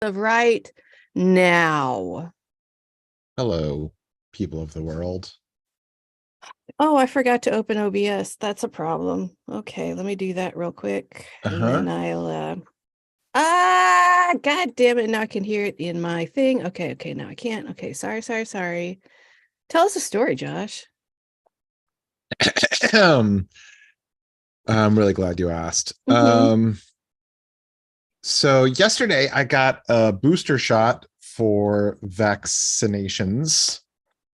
of right now. Hello, people of the world. Oh, I forgot to open OBS. That's a problem. Okay, let me do that real quick. And Uh-huh. then God damn it. Now I can hear it in my thing. Okay, now I can't. Okay, sorry. Tell us a story, Josh. I'm really glad you asked. Mm-hmm. So yesterday I got a booster shot for vaccinations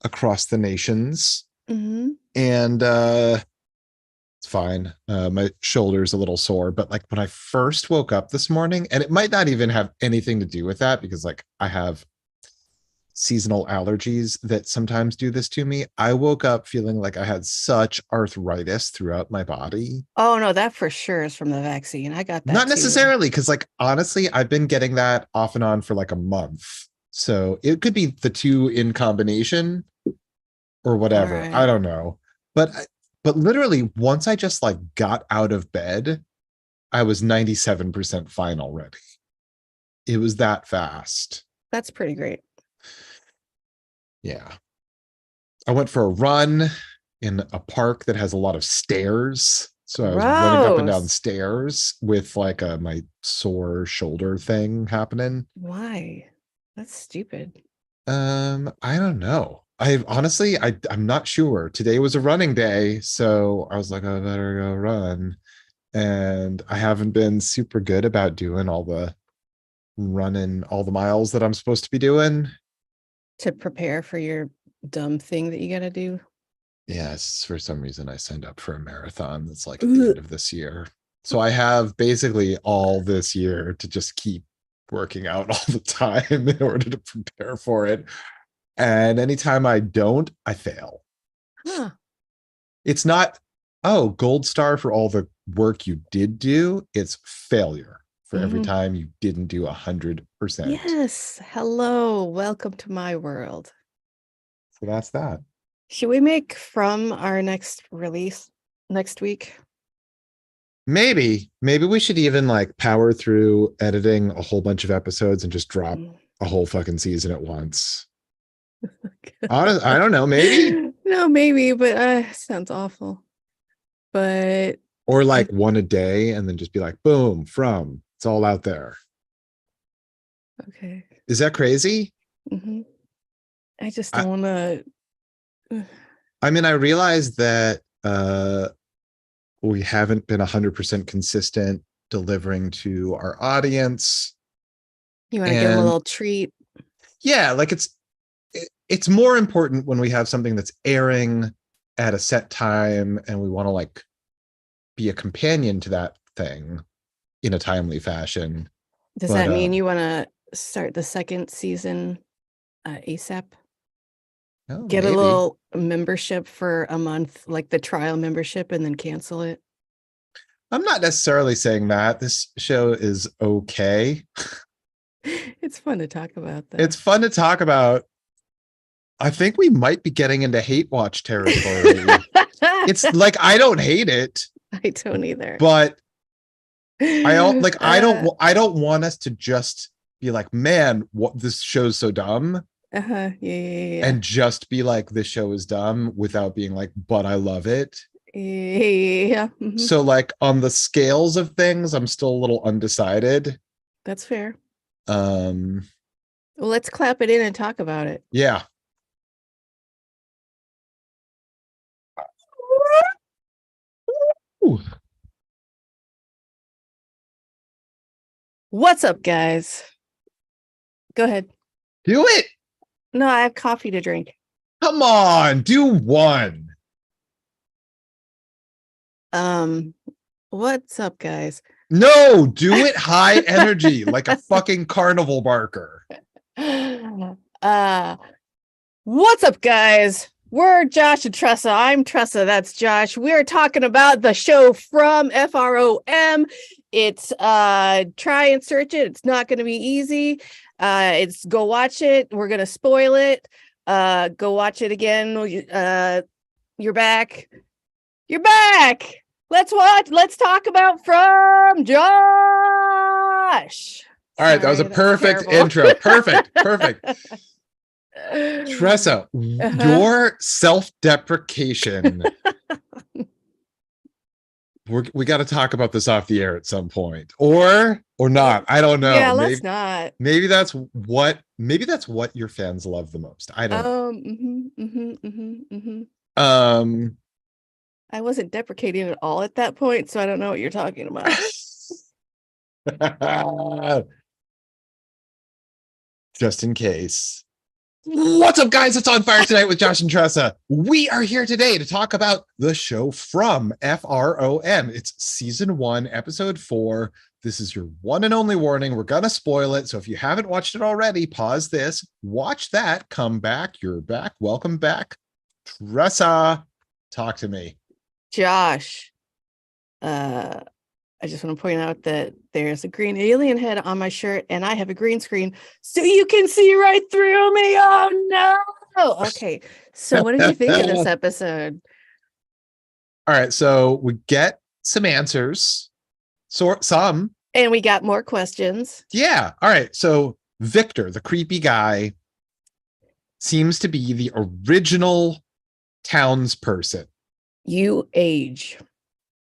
across the nations, Mm-hmm. and it's fine. My shoulder's a little sore, but like when I first woke up this morning, and it might not even have anything to do with that because like I have seasonal allergies that sometimes do this to me. I woke up feeling like I had such arthritis throughout my body. Oh no, that for sure is from the vaccine. I got that Not too. necessarily, because like honestly, I've been getting that off and on for like a month. So it could be the two in combination or All whatever. I right. don't know. But but literally once I just like got out of bed, I was 97% fine already. It was that fast. That's pretty great. Yeah. I went for a run in a park that has a lot of stairs. So I was running up and down Gross. stairs with like my sore shoulder thing happening. Why? That's stupid. I don't know. I honestly, I'm not sure. Today was a running day, so I was like, I better go run. And I haven't been super good about doing all the running, all the miles that I'm supposed to be doing. To prepare for your dumb thing that you gotta do. Yes, for some reason I signed up for a marathon that's like at the Ugh. end of this year. So I have basically all this year to just keep working out all the time in order to prepare for it. And anytime I don't, I fail. Huh. It's not, oh, gold star for all the work you did do. It's failure for every Hmm. time you didn't do 100%. Yes. Hello. Welcome to my world. So that's that. Should we make from our next release next week? Maybe we should even like power through editing a whole bunch of episodes and just drop Mm. a whole fucking season at once. Honest, I don't know, maybe, No, maybe, but sounds awful. But or I like one a day and then just be like, boom, from it's all out there. okay. Is that crazy? Hmm. I just I, don't want to. I mean, I realize that we haven't been 100% consistent delivering to our audience. You want to give them a And little treat? yeah, like it's more important when we have something that's airing at a set time and we want to like be a companion to that thing in a timely fashion. Does But that mean you want to start the second season ASAP? oh, Get a maybe. little membership for a month, like the trial membership, and then cancel it. I'm not necessarily saying that. This show is okay. It's fun to talk about, though. It's fun to talk about. I think we might be getting into hate watch territory. It's like I don't hate it, I don't either. but I don't like Uh, I don't want us to just be like, man, what this show's so dumb, uh-huh. Yeah. and just be like this show is dumb without being like, but I love it. Yeah. So like on the scales of things, I'm still a little undecided. That's fair. Um Well, let's clap it in and talk about it. yeah. Ooh, What's up, guys? Go ahead. do it. No, I have coffee to drink. Come on, do one. Um, what's up, guys? No, do it high energy like a fucking carnival barker. uh, what's up, guys? We're Josh and Tressa. I'm Tressa. That's Josh. We're talking about the show from FROM. It's try and search it. It's not going to be easy. It's go watch it. We're going to spoil it. Go watch it again. You're back. You're back. Let's watch. Let's talk about from Josh. All right, that was a Sorry, that's perfect terrible. intro. Perfect. Tressa, your self-deprecation. We got to talk about this off the air at some point, or not. I don't know. Yeah, let's not. Maybe that's what your fans love the most. I don't know. I wasn't deprecating at all at that point, so I don't know what you're talking about. Just in case. What's up, guys? It's On Fire Tonight with Josh and Tressa. We are here today to talk about the show from FROM. It's season 1, episode 4. This is your one and only warning. We're going to spoil it. So if you haven't watched it already, pause this, watch that, come back. You're back. Welcome back. Tressa, talk to me. Josh, I just want to point out that there's a green alien head on my shirt and I have a green screen so you can see right through me. Oh no. Okay. So what did you think of this episode? All right. So we get some answers. Some. And we got more questions. Yeah. All right. So Victor, the creepy guy, seems to be the original townsperson. You age.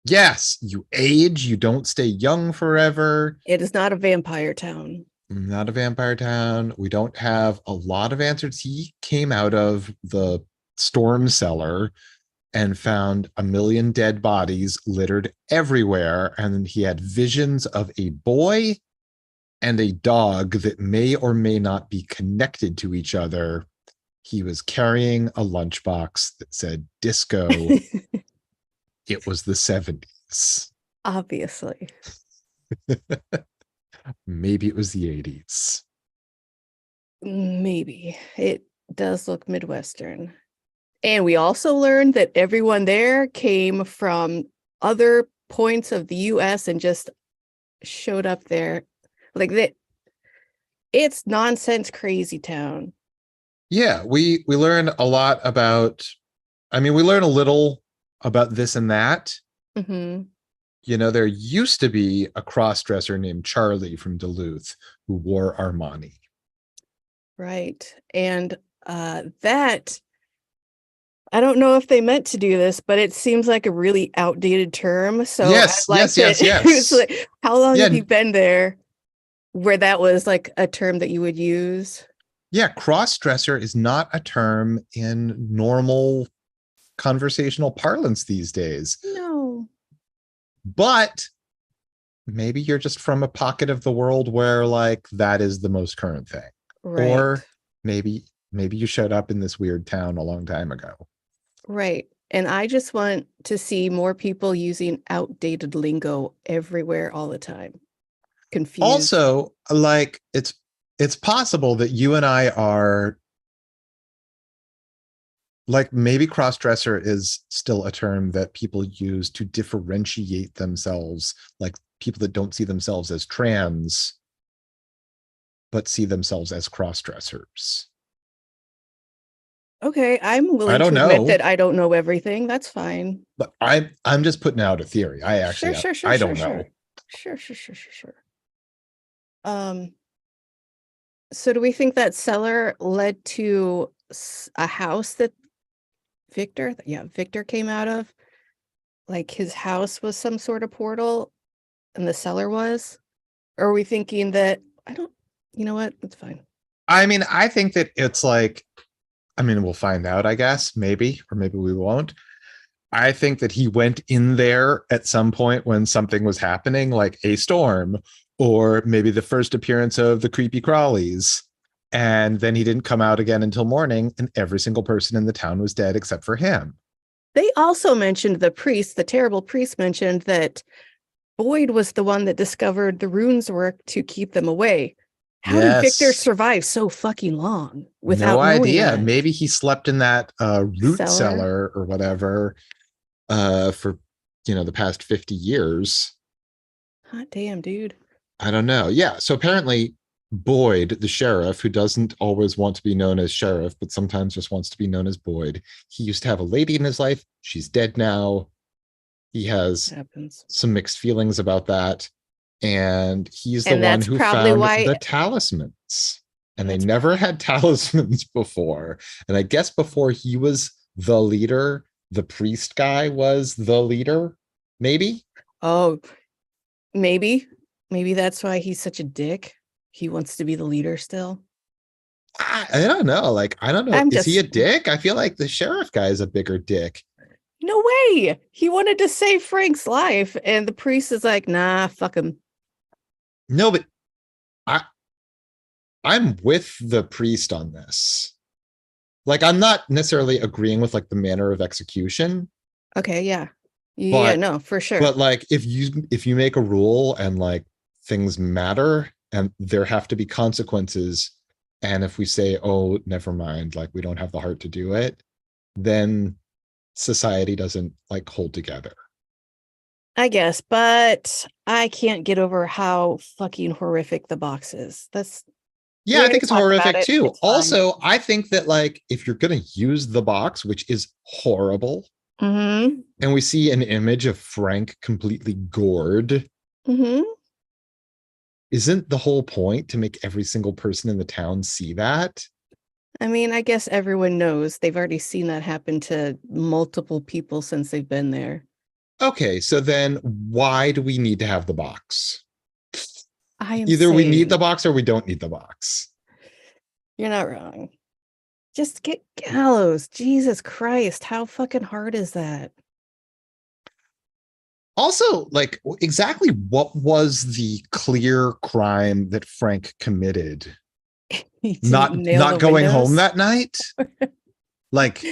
Yes, you age, you don't stay young forever. It is not a vampire town. Not a vampire town. We don't have a lot of answers. He came out of the storm cellar and found a million dead bodies littered everywhere. And he had visions of a boy and a dog that may or may not be connected to each other. He was carrying a lunchbox that said disco. It was the 70s. Obviously. Maybe it was the 80s. Maybe. It does look Midwestern. And we also learned that everyone there came from other points of the US and just showed up there. Like that. It's nonsense crazy town. Yeah, we learn a lot about, we learn a little about this and that. Mm-hmm. You know, there used to be a cross-dresser named Charlie from Duluth who wore Armani. Right. And that, I don't know if they meant to do this, but it seems like a really outdated term. So yes. It's like, how long have you been there where that was like a term that you would use? Yeah, cross-dresser is not a term in normal conversational parlance these days. No. But maybe you're just from a pocket of the world where like that is the most current thing. Right. Or maybe you showed up in this weird town a long time ago. Right. And I just want to see more people using outdated lingo everywhere all the time. Confused. Also, like it's possible that you and I are like, maybe cross-dresser is still a term that people use to differentiate themselves, like people that don't see themselves as trans, but see themselves as cross-dressers. Okay, I'm willing to admit that I don't know everything. That's fine. But I'm just putting out a theory. I actually I don't know. Sure. So do we think that cellar led to a house that Victor came out of? Like his house was some sort of portal and the cellar was? Or are we thinking that, you know what? It's fine. I think that it's like, we'll find out, I guess, maybe, or maybe we won't. I think that he went in there at some point when something was happening, like a storm, or maybe the first appearance of the creepy crawlies. And then he didn't come out again until morning, and every single person in the town was dead except for him. They also mentioned the terrible priest mentioned that Boyd was the one that discovered the runes work to keep them away. How did Victor survive so fucking long without no idea? That? Maybe he slept in that root cellar or whatever for the past 50 years. Hot damn, dude. I don't know. Yeah. So apparently Boyd, the sheriff, who doesn't always want to be known as sheriff, but sometimes just wants to be known as Boyd, he used to have a lady in his life. She's dead now. He has some mixed feelings about that. and he's the And one that's who probably found why the talismans. And they that's never had talismans before. And I guess before he was the leader, the priest guy was the leader, maybe. oh, maybe. Maybe that's why he's such a dick. He wants to be the leader still. I don't know. Like, I don't know. I'm Is he a just dick? I feel like the sheriff guy is a bigger dick. no way. He wanted to save Frank's life, and the priest is like, nah, fuck him. No, but I I'm with the priest on this. Like, I'm not necessarily agreeing with like the manner of execution, Okay, yeah. Yeah, but no, for sure. but like if you make a rule and like things matter and there have to be consequences, and if we say, oh, never mind, like we don't have the heart to do it, then society doesn't like hold together. I guess, but I can't get over how fucking horrific the box is. That's we Yeah, I already think it's talked about horrific it. too. It's fine. Also, I think that like if you're going to use the box, which is horrible, Mm-hmm. and we see an image of Frank completely gored, Mm-hmm. isn't the whole point to make every single person in the town see that? I mean, I guess everyone knows. They've already seen that happen to multiple people since they've been there. Okay, so then why do we need to have the box? I am Either we need saying the box or we don't need the box. you're not wrong. Just get gallows. Jesus Christ. How fucking hard is that? Also, like, exactly what was the clear crime that Frank committed? He didn't Not nail the going home windows. that night? Like,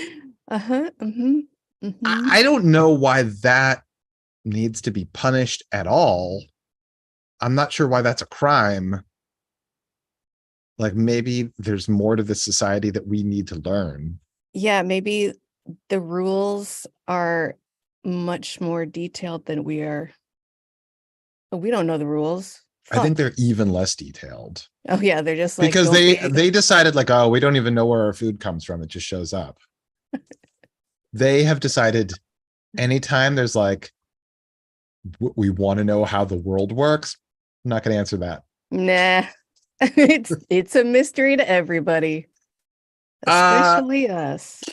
Uh-huh. Mm-hmm. Mm-hmm. I don't know why that needs to be punished at all. I'm not sure why that's a crime. Like, maybe there's more to this society that we need to learn. Yeah, maybe the rules are much more detailed than we are. But we don't know the rules. I think Fuck. they're even less detailed Oh yeah, they're just like, because don't they be. they decided like, oh, we don't even know where our food comes from, it just shows up. They have decided anytime there's like, we want to know how the world works, I'm not going to answer that. Nah. It's a mystery to everybody, uh especially us.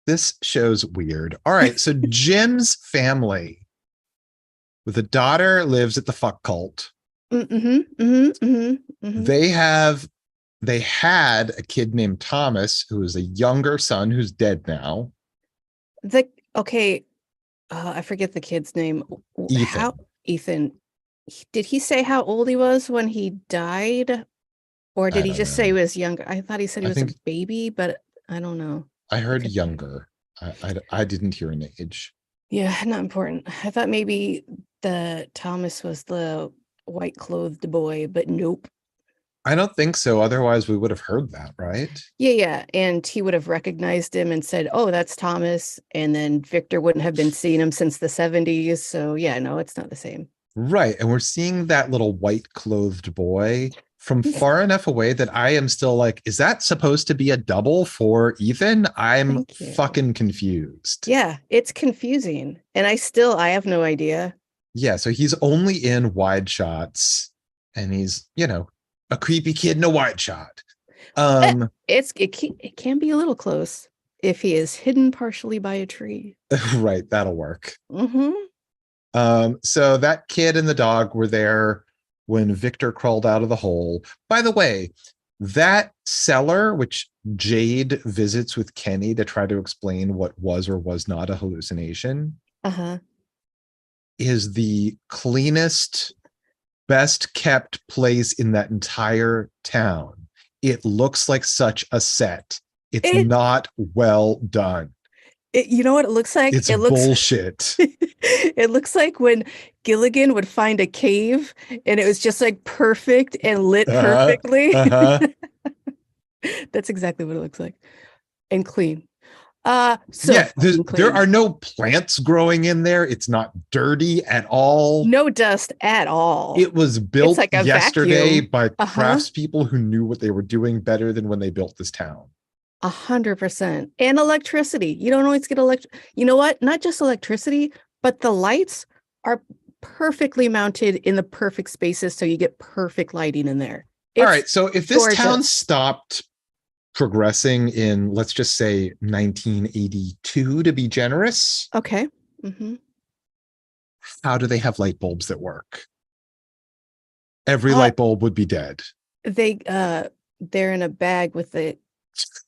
this show's weird. All right, so Jim's family with a daughter lives at the fuck cult. Mm-hmm, mm-hmm, mm-hmm, mm-hmm. They had a kid named Thomas who is a younger son who's dead now. Okay, I forget the kid's name. How Ethan. Ethan? Did he say how old he was when he died, or I did he don't just say he know. was younger? I thought he said he I was a think baby, but I don't know. I I heard could be. younger. I didn't hear an age. Yeah, not important. I thought maybe the Thomas was the white clothed boy, but nope. I don't think so. Otherwise, we would have heard that, right? Yeah, yeah. And he would have recognized him and said, oh, that's Thomas. And then Victor wouldn't have been seeing him since the 70s. So yeah, no, it's not the same. Right. And we're seeing that little white clothed boy from far enough away that I am still like, is that supposed to be a double for Ethan? I'm Thank you. fucking confused. Yeah, it's confusing. And I have no idea. Yeah. So he's only in wide shots and he's, a creepy kid in a wide shot. It can be a little close if he is hidden partially by a tree. Right. That'll work. Mm-hmm. So that kid and the dog were there when Victor crawled out of the hole. By the way, that cellar, which Jade visits with Kenny to try to explain what was or was not a hallucination, Uh-huh. is the cleanest, best kept place in that entire town. It looks like such a set. It's It, not well done. you know what it looks like? It's It looks bullshit. it looks like when Gilligan would find a cave and it was just like perfect and lit perfectly. Uh-huh. That's exactly what it looks like. And clean. So Yeah, fucking there clean. are no plants growing in there. It's not dirty at all. No dust at all. It was It's built like a yesterday vacuum. by Uh-huh. craftspeople who knew what they were doing better than when they built this town. 100%. And electricity. You don't always get you know what? Not just electricity, but the lights are perfectly mounted in the perfect spaces, so you get perfect lighting in there. All right. So if this town gorgeous. stopped progressing in, let's just say 1982 to be generous, Okay. Mm-hmm. how do they have light bulbs that work? Every light bulb would be dead. They're in a bag with the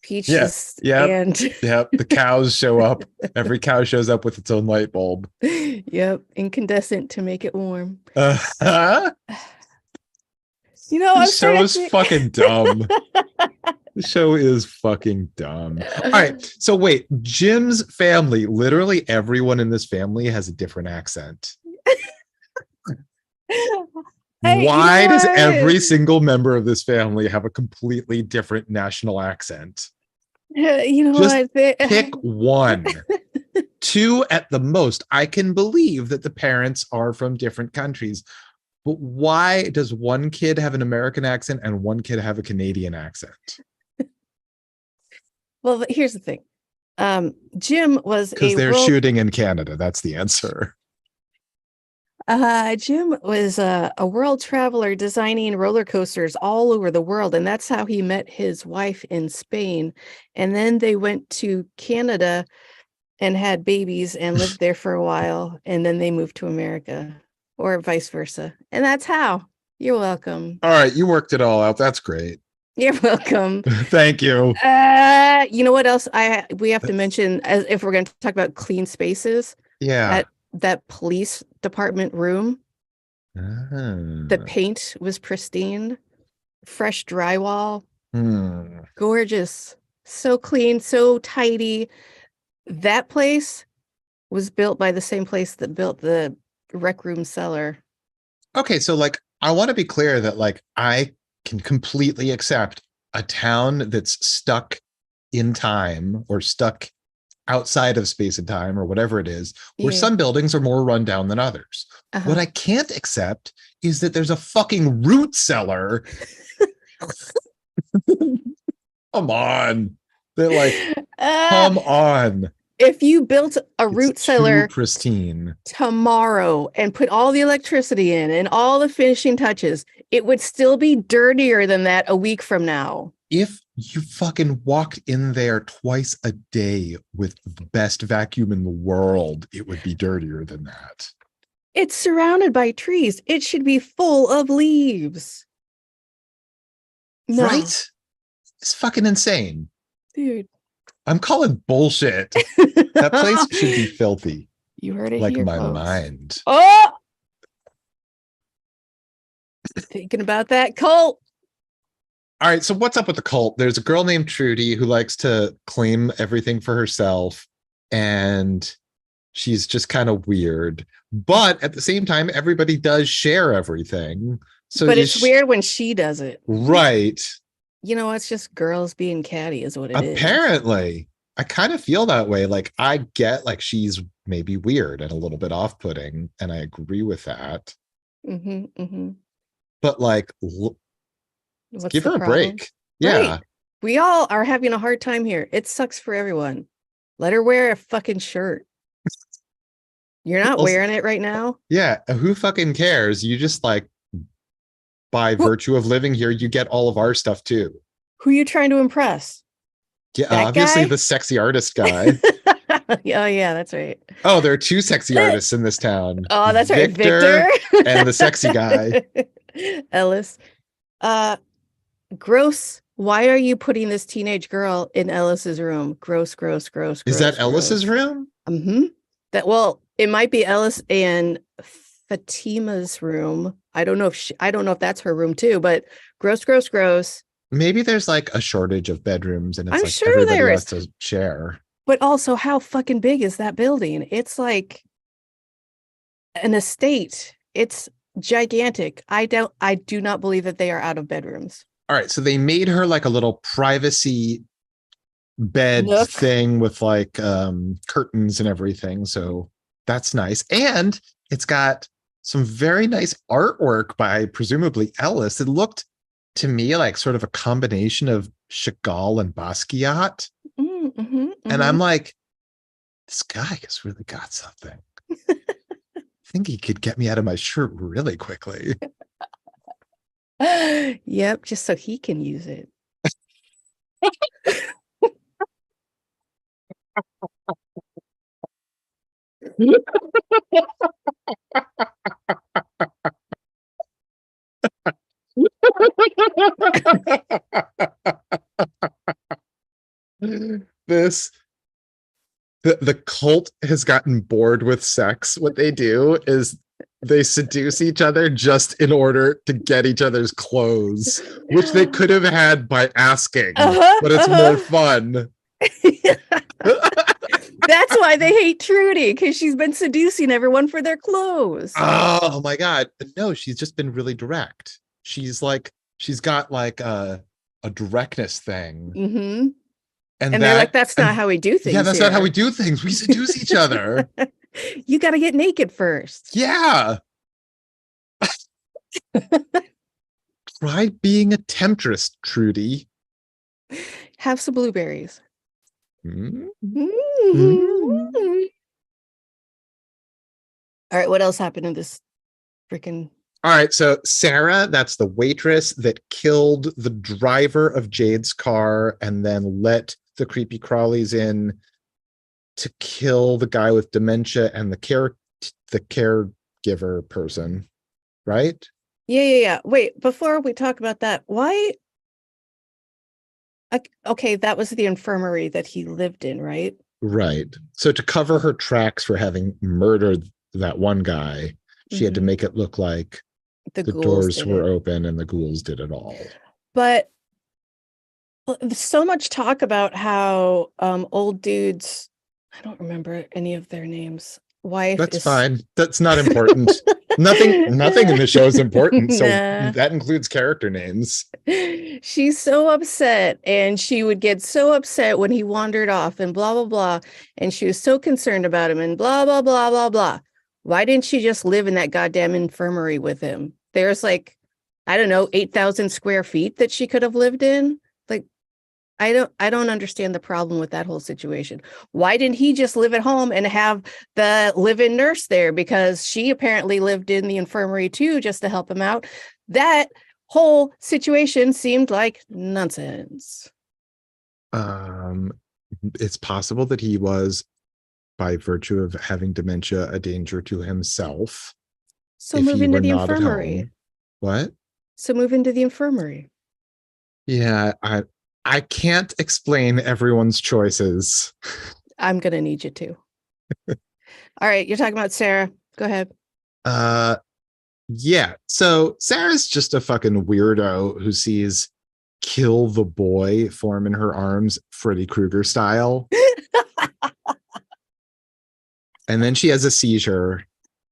peaches Yep. and Yep. The cows show up. Every cow shows up with its own light bulb. yep, incandescent to make it warm. Uh-huh. You know, I'm This show starting is fucking dumb. The show is fucking dumb. All right. So wait, Jim's family, literally everyone in this family has a different accent. Hey, Why does what? every single member of this family have a completely different national accent? You know Just what? pick one. Two at the most. I can believe that the parents are from different countries. But why does one kid have an American accent and one kid have a Canadian accent? Well, here's the thing. Jim was Because they're shooting in Canada. That's the answer. Jim was a world traveler designing roller coasters all over the world, and that's how he met his wife in Spain. And then they went to Canada and had babies and lived there for a while, and then they moved to America, or vice versa. And that's how. You're welcome. All right, you worked it all out. That's great. You're welcome. Thank you. You know what else we have to mention, as if we're going to talk about clean spaces? Yeah. That police department room, the paint was pristine, fresh drywall, gorgeous, so clean, so tidy. That place was built by the same place that built the rec room cellar. Okay, so like I want to be clear that like I can completely accept a town that's stuck in time or stuck outside of space and time or whatever it is, where some buildings are more run down than others. What I can't accept is that there's a fucking root cellar. Come on. They're like, come on. If you built a root cellar pristine tomorrow and put all the electricity in and all the finishing touches, it would still be dirtier than that a week from now. If you fucking walked in there twice a day with the best vacuum in the world, it would be dirtier than that. It's surrounded by trees. It should be full of leaves. No. Right? It's fucking insane. Dude. I'm calling bullshit. That place should be filthy. You heard it like here, my folks. mind. Oh! Thinking about that cult. All right, so what's up with the cult? There's a girl named Trudy who likes to claim everything for herself, and she's just kind of weird. But at the same time, everybody does share everything. So but it's weird when she does it. Right. You know, it's just girls being catty is what it is. Apparently. I kind of feel that way. Like I get like she's maybe weird and a little bit off-putting, and I agree with that. But like give her a break. Yeah. Right. We all are having a hard time here. It sucks for everyone. Let her wear a fucking shirt. You're not wearing it right now. Yeah. Who fucking cares? You just like by virtue of living here, you get all of our stuff too. Who are you trying to impress? Yeah, that obviously guy? The sexy artist guy. Oh yeah, that's right. Oh, there are two sexy artists in this town. Oh, that's right. Victor and the sexy guy. Ellis. Gross. Why are you putting this teenage girl in Ellis's room? Gross. Is that Ellis's room? Well, it might be Ellis and Fatima's room. I don't know if that's her room too, but gross. Maybe there's like a shortage of bedrooms and it's I'm like sure everybody has to share. But also, how fucking big is that building? It's like an estate. It's gigantic. I do not believe that they are out of bedrooms. All right. So they made her like a little privacy bed thing with like curtains and everything. So that's nice. And it's got some very nice artwork by presumably Ellis. It looked to me like sort of a combination of Chagall and Basquiat. And I'm like, this guy has really got something. think he could get me out of my shirt really quickly. Yep, just so he can use it. This the cult has gotten bored with sex. What they do is they seduce each other just in order to get each other's clothes, which they could have had by asking, but it's more fun. That's why they hate Trudy, because she's been seducing everyone for their clothes. Oh my God. No, she's just been really direct. She's got like a directness thing. Mm-hmm. And they're like, that's not how we do things. Yeah, that's not how we do things. We seduce each other. You got to get naked first. Yeah. Try being a temptress, Trudy. Have some blueberries. Mm-hmm. All right, what else happened in this freaking... All right, so Sarah, that's the waitress that killed the driver of Jade's car and then let the creepy crawlies in to kill the guy with dementia and the caregiver person, right? Yeah. Wait, before we talk about that, why... Okay, that was the infirmary that he lived in, right? Right. So to cover her tracks for having murdered that one guy, she had to make it look like the doors were open and the ghouls did it all. But so much talk about how old dudes, I don't remember any of their names. That's fine. That's not important. Nothing in the show is important. So that includes character names. She's so upset, and she would get so upset when he wandered off and blah, blah, blah. And she was so concerned about him and blah, blah, blah, blah, blah. Why didn't she just live in that goddamn infirmary with him? There's like, I don't know, 8,000 square feet that she could have lived in. Like, I don't understand the problem with that whole situation. Why didn't he just live at home and have the live-in nurse there? Because she apparently lived in the infirmary too, just to help him out. That whole situation seemed like nonsense. It's possible that he was, by virtue of having dementia, a danger to himself. So move into the infirmary. What? So move into the infirmary. Yeah, I can't explain everyone's choices. I'm going to need you to. All right. You're talking about Sarah. Go ahead. Yeah. So Sarah's just a fucking weirdo who sees kill the boy form in her arms, Freddy Krueger style. And then she has a seizure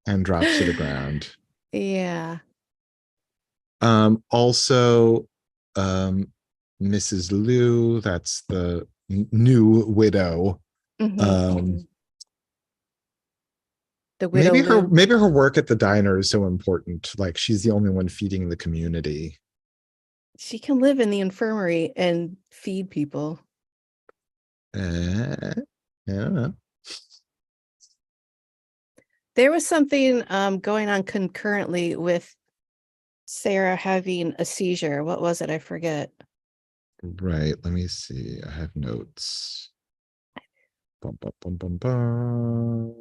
and drops to the ground. Yeah. Also, Mrs. Liu, that's the new widow. The widow. Maybe her work at the diner is so important. Like she's the only one feeding the community. She can live in the infirmary and feed people. I don't know. There was something going on concurrently with Sarah having a seizure. What was it? I forget. Right. Let me see. I have notes. Bum, bum, bum, bum, bum.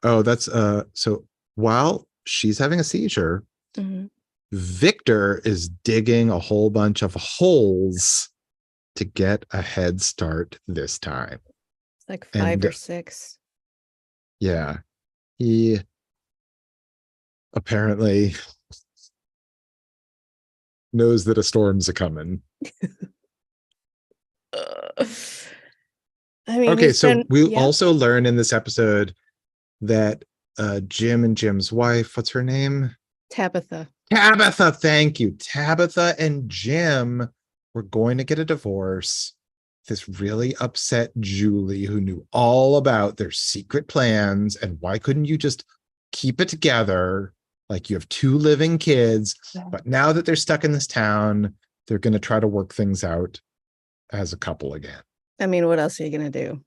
Oh, that's so while she's having a seizure, Victor is digging a whole bunch of holes to get a head start this time. It's like 5 or 6. Yeah. He apparently knows that a storm's a coming. I mean, okay, so we also learn in this episode that Jim and Jim's wife, what's her name? Tabitha, thank you. Tabitha and Jim were going to get a divorce. This really upset Julie, who knew all about their secret plans. And why couldn't you just keep it together? Like you have 2 living kids, but now that they're stuck in this town, they're going to try to work things out as a couple again. I mean, what else are you going to do?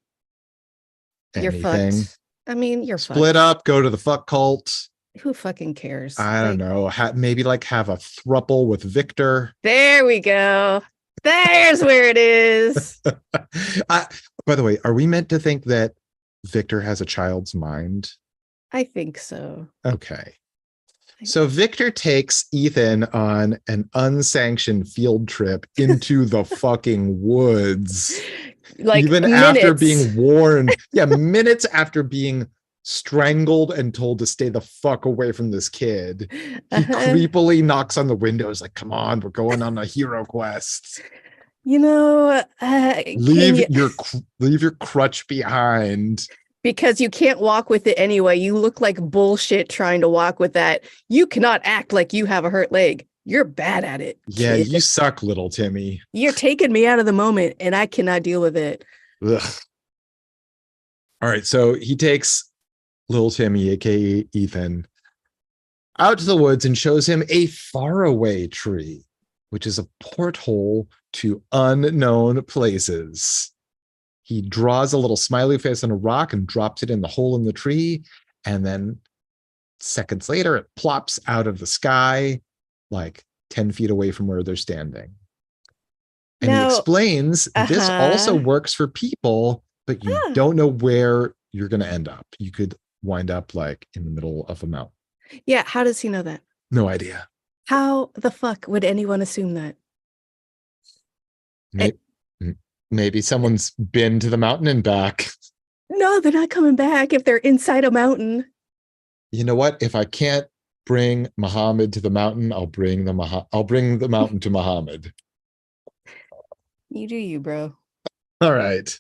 Anything. You're fucked. I mean, you're split fucked. up, go to the fuck cult. Who fucking cares? I don't Like, know. Maybe like have a thruple with Victor. there we go. There's where it is. I, by the way, are we meant to think that Victor has a child's mind? I think so. Okay. So Victor takes Ethan on an unsanctioned field trip into the fucking woods. Like Even after minutes. being warned, minutes after being strangled and told to stay the fuck away from this kid, he Uh-huh. creepily knocks on the windows like, come on, we're going on a hero quest. You know, can you? Leave your crutch behind. Because you can't walk with it anyway. You look like bullshit trying to walk with that. You cannot act like you have a hurt leg. You're bad at it, Yeah, kid. you suck, little Timmy. You're taking me out of the moment and I cannot deal with it. Ugh. All right, so he takes little Timmy, aka Ethan, out to the woods and shows him a faraway tree, which is a porthole to unknown places. He draws a little smiley face on a rock and drops it in the hole in the tree. And then seconds later, it plops out of the sky like 10 feet away from where they're standing. And he explains this also works for people, but you don't know where you're going to end up. You could wind up like in the middle of a mountain. Yeah. How does he know that? No idea. How the fuck would anyone assume that? Maybe someone's been to the mountain and back. No, they're not coming back if they're inside a mountain. You know what? If I can't bring Muhammad to the mountain, I'll bring the mountain to Muhammad. You do you, bro. All right.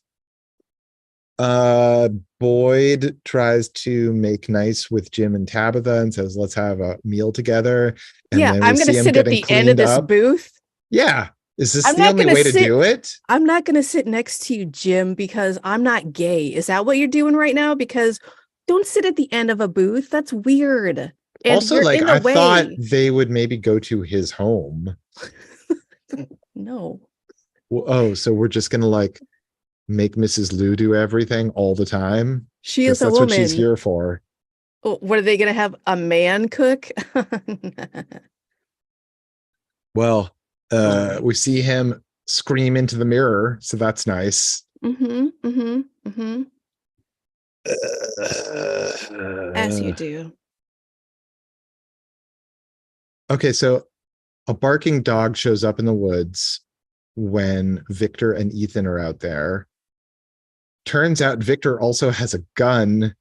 Boyd tries to make nice with Jim and Tabitha and says, let's have a meal together. And yeah, I'm going to sit at the end of this booth. Yeah. Is this the only way to do it? I'm not going to sit next to you, Jim, because I'm not gay. Is that what you're doing right now? Because don't sit at the end of a booth. That's weird. And also, like, I thought they would maybe go to his home. No. Well, oh, so we're just going to like make Mrs. Lou do everything all the time? She is a woman. That's what she's here for. Oh, what are they going to have? A man cook? Well, we see him scream into the mirror, so that's nice. As you do. Okay, so a barking dog shows up in the woods when Victor and Ethan are out there. Turns out Victor also has a gun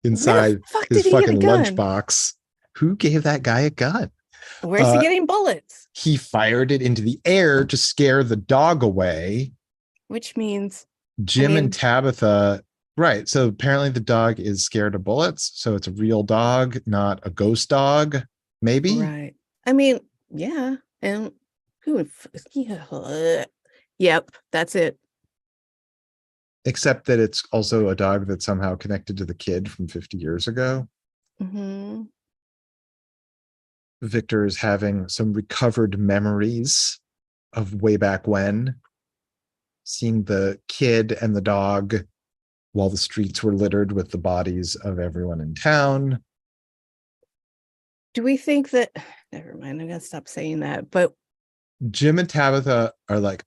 inside his fucking lunchbox. Who gave that guy a gun? Where's he getting bullets? He fired it into the air to scare the dog away. Which means Jim and Tabitha, right. So apparently the dog is scared of bullets. So it's a real dog, not a ghost dog, maybe. Right. I mean, yeah. And who would, yep, that's it. Except that it's also a dog that's somehow connected to the kid from 50 years ago. Victor is having some recovered memories of way back when, seeing the kid and the dog while the streets were littered with the bodies of everyone in town. Do we think that, never mind, I'm going to stop saying that, but Jim and Tabitha are like,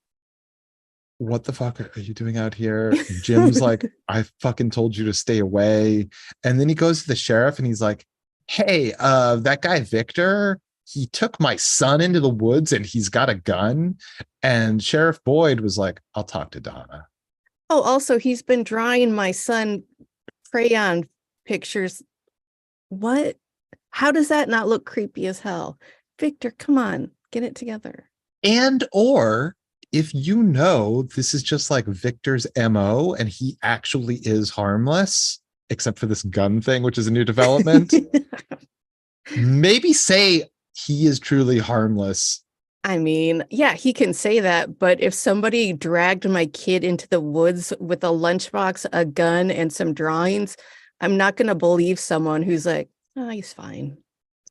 what the fuck are you doing out here? Jim's like, I fucking told you to stay away. And then he goes to the sheriff and he's like, hey, that guy Victor, he took my son into the woods and he's got a gun. And Sheriff Boyd was like, I'll talk to Donna. Oh, also, he's been drawing my son crayon pictures. What? How does that not look creepy as hell? Victor, come on, get it together. And or if you know this is just like Victor's MO and he actually is harmless, except for this gun thing, which is a new development, maybe say he is truly harmless. I mean, yeah, he can say that, but if somebody dragged my kid into the woods with a lunchbox, a gun, and some drawings, I'm not going to believe someone who's like, oh, he's fine.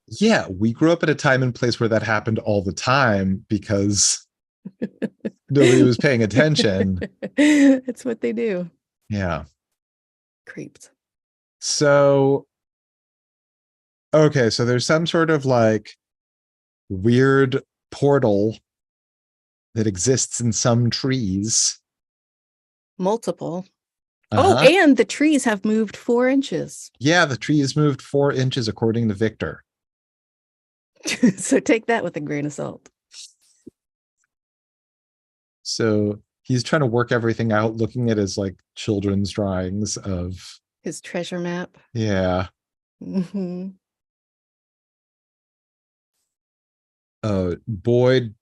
Yeah, we grew up at a time and place where that happened all the time because nobody was paying attention. It's what they do. Yeah. Creeps. So Okay, so there's some sort of like weird portal that exists in some trees. Multiple. Oh, Uh-huh. and the trees have moved 4 inches. Yeah, the trees moved 4 inches according to Victor. So take that with a grain of salt. So he's trying to work everything out, looking at his like children's drawings of His treasure map. yeah. Hmm. Boyd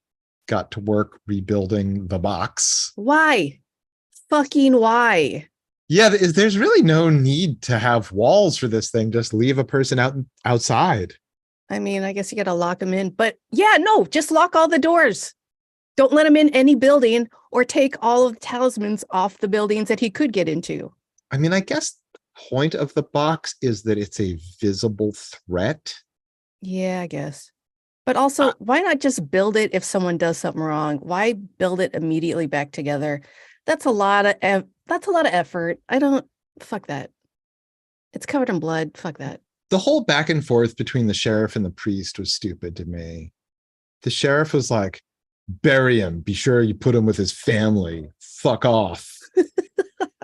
got to work rebuilding the box. Why? Fucking why? Yeah, there's really no need to have walls for this thing. Just leave a person outside. I mean, I guess you got to lock him in, but yeah, no, just lock all the doors. Don't let him in any building or take all of the talismans off the buildings that he could get into. I mean, I guess the point of the box is that it's a visible threat. Yeah, I guess. But also, why not just build it if someone does something wrong? Why build it immediately back together? That's a lot of effort. I don't fuck that. It's covered in blood. Fuck that. The whole back and forth between the sheriff and the priest was stupid to me. The sheriff was like, bury him. Be sure you put him with his family. Fuck off.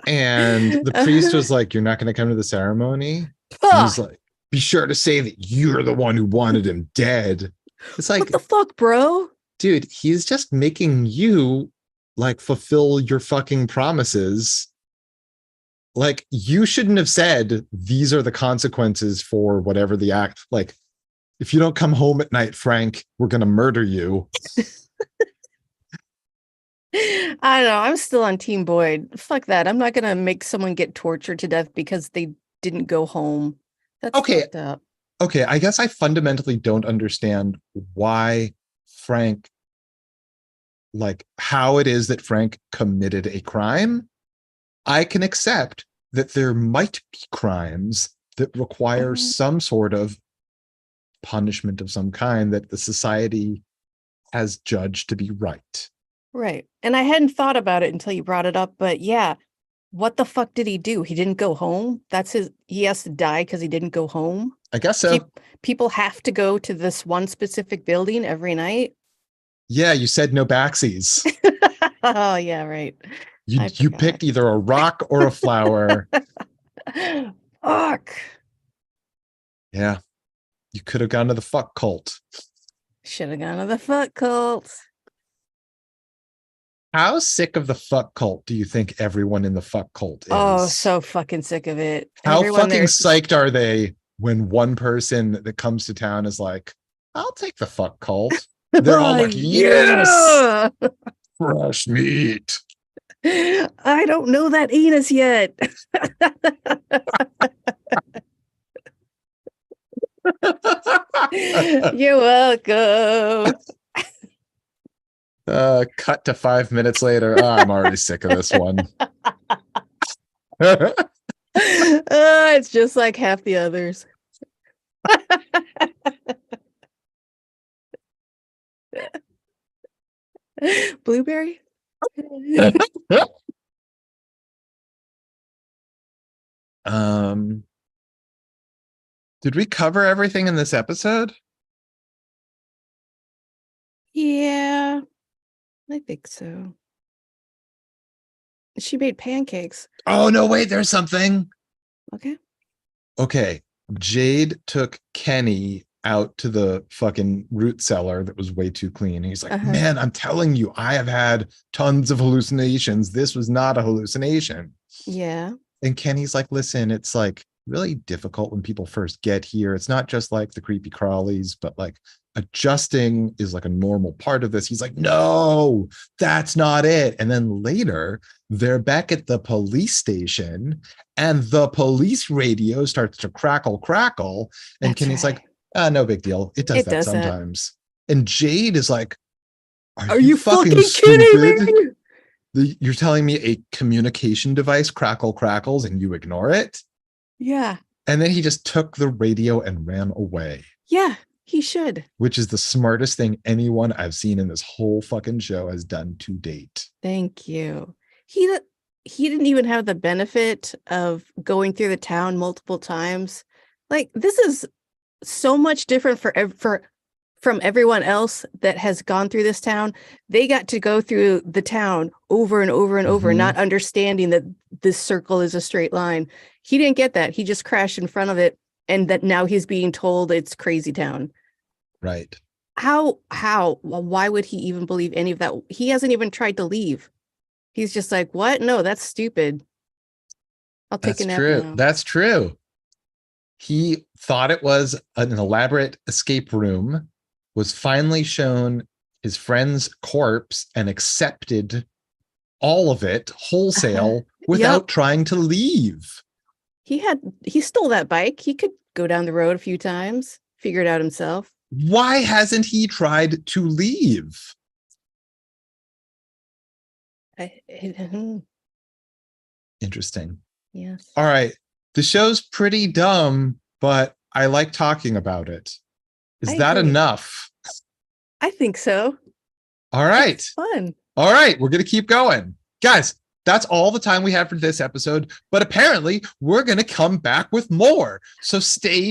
And the priest was like, you're not going to come to the ceremony? And he's like, be sure to say that you're the one who wanted him dead. It's like, what the fuck, bro? Dude, he's just making you like fulfill your fucking promises. Like, you shouldn't have said these are the consequences for whatever the act. Like, if you don't come home at night, Frank, we're going to murder you. I don't know. I'm still on Team Boyd. Fuck that. I'm not going to make someone get tortured to death because they didn't go home. That's fucked up. Okay, I guess I fundamentally don't understand why Frank, like how it is that Frank committed a crime. I can accept that there might be crimes that require some sort of punishment of some kind that the society has judged to be right. Right. And I hadn't thought about it until you brought it up, but yeah, what the fuck did he do? He didn't go home? He has to die because he didn't go home? I guess so. People have to go to this one specific building every night? Yeah, you said no backsies. Oh, yeah, right. You picked either a rock or a flower. Fuck. Yeah. You could have gone to the fuck cult. Should have gone to the fuck cult. How sick of the fuck cult do you think everyone in the fuck cult is? Oh, so fucking sick of it. How fucking psyched are they when one person that comes to town is like, I'll take the fuck cult. They're all like, yes, fresh meat. I don't know that anus yet. You're welcome. Cut to 5 minutes later. Oh, I'm already sick of this one. It's just like half the others. Blueberry? Did we cover everything in this episode? Yeah, I think so. She made pancakes. Oh, no, wait, there's something. Okay. Jade took Kenny out to the fucking root cellar that was way too clean. He's like, man, I'm telling you, I have had tons of hallucinations. This was not a hallucination. Yeah. And Kenny's like, listen, it's like really difficult when people first get here. It's not just like the creepy crawlies, but like adjusting is like a normal part of this. He's like, no, that's not it. And then later they're back at the police station and the police radio starts to crackle. And that's Kenny's right. Like, no big deal. It does that sometimes. And Jade is like, are you fucking stupid? You're telling me a communication device crackles and you ignore it? Yeah. And then he just took the radio and ran away. Yeah, he should. Which is the smartest thing anyone I've seen in this whole fucking show has done to date. Thank you. He didn't even have the benefit of going through the town multiple times. Like, this is so much different from everyone else that has gone through this town. They got to go through the town over and over and over, Mhm. not understanding that this circle is a straight line. He didn't get that. He just crashed in front of it, and that now he's being told it's crazy town. Right. How? Why would he even believe any of that? He hasn't even tried to leave. He's just like, what? No, that's stupid. I'll take That's a nap true. now. That's true. He thought it was an elaborate escape room, was finally shown his friend's corpse and accepted all of it wholesale without Yep. trying to leave. He stole that bike. He could go down the road a few times, figure it out himself. Why hasn't he tried to leave? Interesting. Yes. All right. The show's pretty dumb, but I like talking about it. Is I that agree. enough? I think so. All right. It's fun. All right. We're going to keep going. Guys, that's all the time we have for this episode. But apparently, we're going to come back with more. So stay tuned.